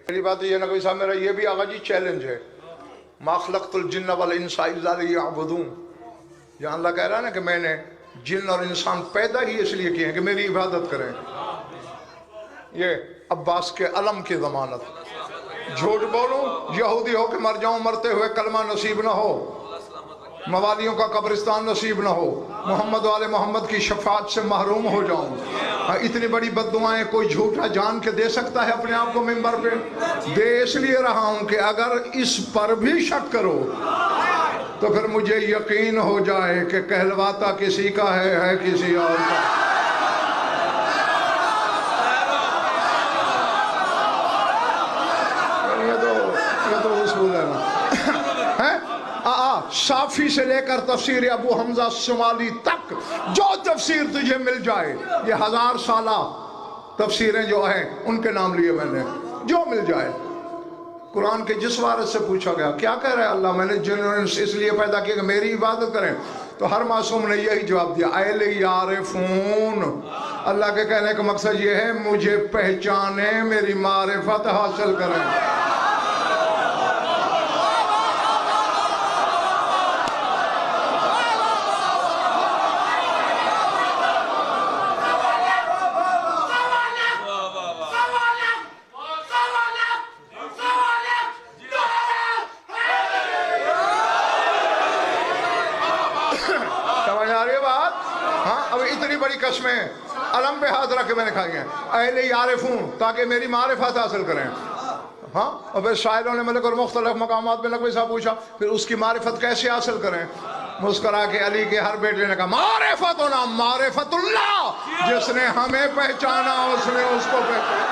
پہلی بات یہ نقوی صاحب میرا یہ بھی آقا جی چیلنج ہے، ما خلقت الجن والانس الا لیعبدون. جہاں اللہ کہہ رہا ہے نا کہ میں نے جن اور انسان پیدا ہی اس لیے کیے ہیں کہ میری عبادت کریں. یہ عباس کے علم کی ضمانت. جھوٹ بولوں یہودی ہو کے مر جاؤں، مرتے ہوئے کلمہ نصیب نہ ہو، موالیوں کا قبرستان نصیب نہ ہو، محمد والے محمد کی شفاعت سے محروم ہو جاؤں. اتنی بڑی بددعائیں کوئی جھوٹا جان کے دے سکتا ہے اپنے آپ کو ممبر پہ؟ دے اس لیے رہا ہوں کہ اگر اس پر بھی شک کرو تو پھر مجھے یقین ہو جائے کہ کہلواتا کسی کا ہے کسی اور کا. یہ تو اصول ہے نا. صافی سے لے کر تفسیر ابو حمزہ شمالی تک جو تفسیر تجھے مل جائے، یہ 1000 سالہ تفسیریں جو ہیں ان کے نام لیے میں نے، جو مل جائے. قرآن کے جس وارث سے پوچھا گیا کیا کہہ رہے ہیں اللہ، میں نے جنہوں اس لیے پیدا کیا کہ میری عبادت کریں، تو ہر معصوم نے یہی جواب دیا، اے یعرفون. اللہ کے کہنے کا مقصد یہ ہے مجھے پہچانیں، میری معرفت حاصل کریں. قسمیں علم پہ ہاتھ رکھ کے میں نے کھائی ہیں، اہل یعرفون، تاکہ میری معرفت حاصل کریں. ہاں اور پھر شاعروں نے ملک اور مختلف مقامات میں نقوی صاحب پوچھا پھر اس کی معرفت کیسے حاصل کریں؟ مسکرا کے علی کے ہر بیٹے نے کہا معرفتنا معرفت اللہ، جس نے ہمیں پہچانا اس نے اس کو پہچانا.